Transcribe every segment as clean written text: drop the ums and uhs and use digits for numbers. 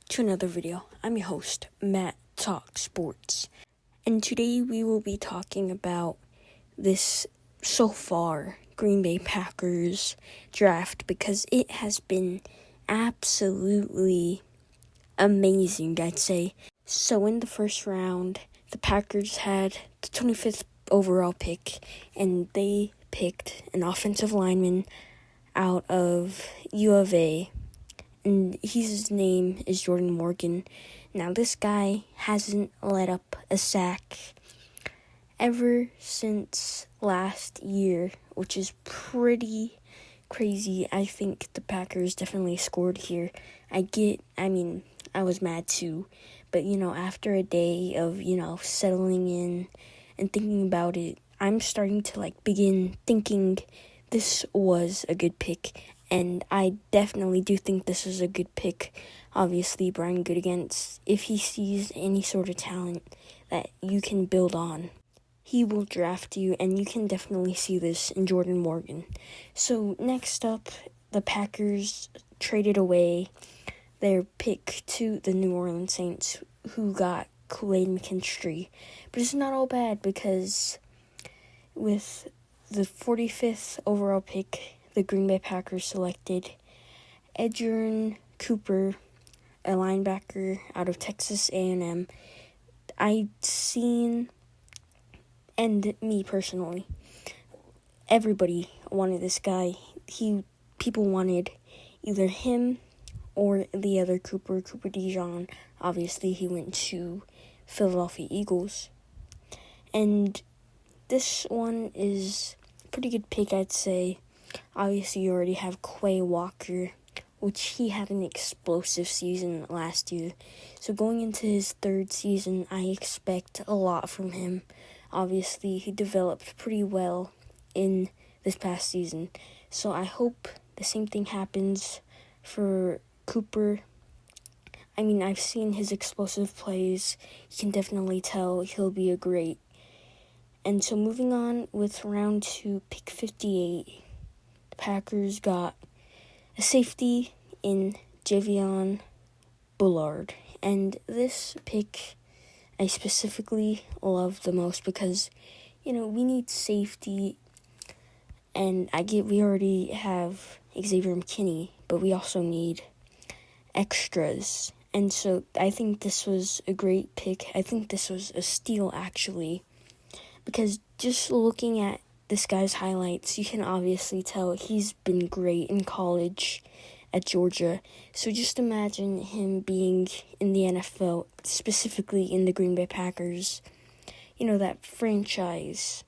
to another video. I'm your host, Matt Talk Sports, and today we will be talking about this so far Green Bay Packers draft because it has been absolutely amazing, I'd say. So in the first round, the Packers had the 25th overall pick, and they picked an offensive lineman out of U of A, and his name is Jordan Morgan. Now, this guy hasn't let up a sack ever since last year, which is pretty crazy. I think the Packers definitely scored here. I was mad too, but, after a day of, settling in and thinking about it, I'm starting to, begin thinking this was a good pick. And I definitely do think this is a good pick. Obviously, Brian Goodagainst, if he sees any sort of talent that you can build on, he will draft you, and you can definitely see this in Jordan Morgan. So next up, the Packers traded away their pick to the New Orleans Saints, who got Kool-Aid McKinstry. But it's not all bad, because with the 45th overall pick, the Green Bay Packers selected Edgerrin Cooper, a linebacker out of Texas A&M. I'd seen, and me personally, everybody wanted this guy. People wanted either him or the other Cooper DeJean. Obviously, he went to Philadelphia Eagles. And this one is a pretty good pick, I'd say. Obviously, you already have Quay Walker, which he had an explosive season last year. So going into his third season, I expect a lot from him. Obviously, he developed pretty well in this past season. So I hope the same thing happens for Cooper. I've seen his explosive plays. You can definitely tell he'll be a great. And so moving on with round 2, pick 58. Packers got a safety in Javion Bullard. And this pick I specifically love the most because, we need safety. And we already have Xavier McKinney, but we also need extras. And so I think this was a great pick. I think this was a steal, actually, because just looking at this guy's highlights, you can obviously tell he's been great in college at Georgia. So just imagine him being in the NFL, specifically in the Green Bay Packers. That franchise.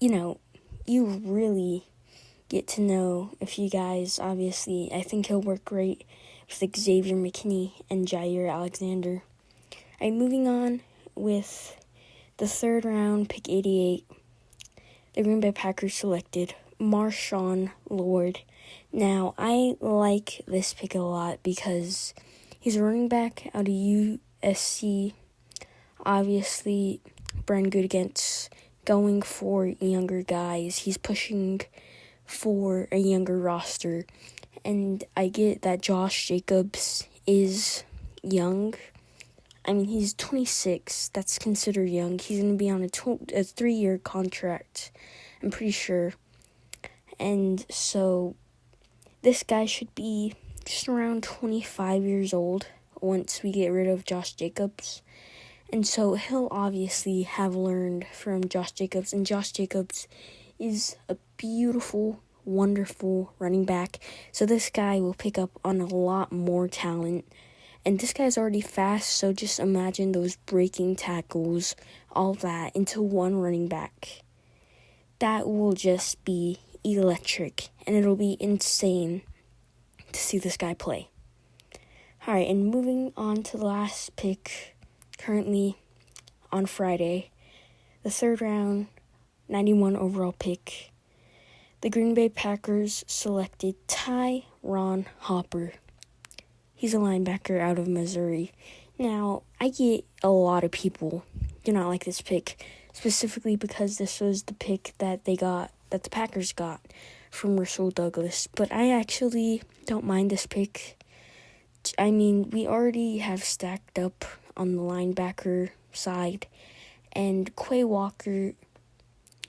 You really get to know a few guys. Obviously, I think he'll work great with Xavier McKinney and Jair Alexander. Moving on with the third round, pick 88. The Green Bay Packers selected Marshawn Lord. Now, I like this pick a lot because he's a running back out of USC. Obviously, Brian Goodagainst going for younger guys. He's pushing for a younger roster. And I get that Josh Jacobs is young. He's 26. That's considered young. He's going to be on a 3-year contract, I'm pretty sure. And so this guy should be just around 25 years old once we get rid of Josh Jacobs. And so he'll obviously have learned from Josh Jacobs. And Josh Jacobs is a beautiful, wonderful running back. So this guy will pick up on a lot more talent. And this guy's already fast, so just imagine those breaking tackles, all that, into one running back. That will just be electric, and it'll be insane to see this guy play. Alright, and moving on to the last pick, currently on Friday, the third round, 91 overall pick. The Green Bay Packers selected Tyron Hopper. He's a linebacker out of Missouri. Now, I get a lot of people do not like this pick, specifically because this was the pick that the Packers got from Rasul Douglas. But I actually don't mind this pick. we already have stacked up on the linebacker side, and Quay Walker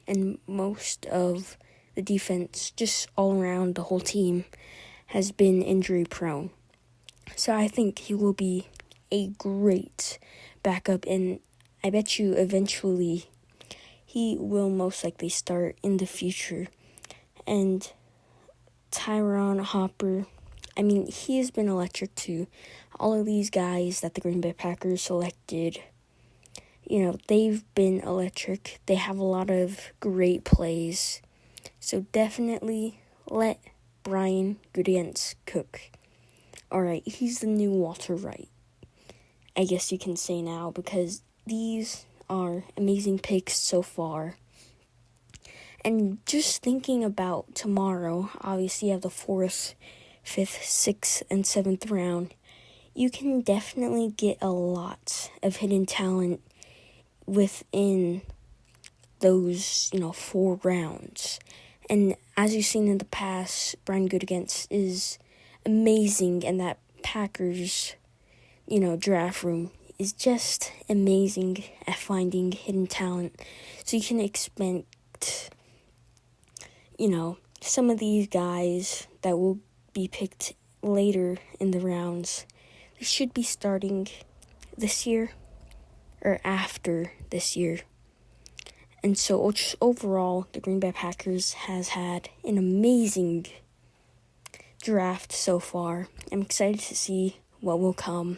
and most of the defense, just all around the whole team, has been injury prone. So I think he will be a great backup, and I bet you eventually he will most likely start in the future. And Tyron Hopper, he has been electric too. All of these guys that the Green Bay Packers selected, they've been electric. They have a lot of great plays. So definitely let Brian Gutekunst cook. Alright, he's the new Walter Wright, I guess you can say now, because these are amazing picks so far. And just thinking about tomorrow, obviously you have the 4th, 5th, 6th, and 7th round. You can definitely get a lot of hidden talent within those, 4 rounds. And as you've seen in the past, Brian Gutekunst is amazing, and that Packers, draft room is just amazing at finding hidden talent. So you can expect, some of these guys that will be picked later in the rounds, they should be starting this year or after this year. And so overall, the Green Bay Packers has had an amazing draft so far. I'm excited to see what will come.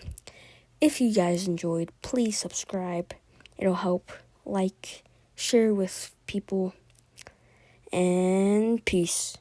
If you guys enjoyed, please subscribe. It'll help. Like, share with people. And peace.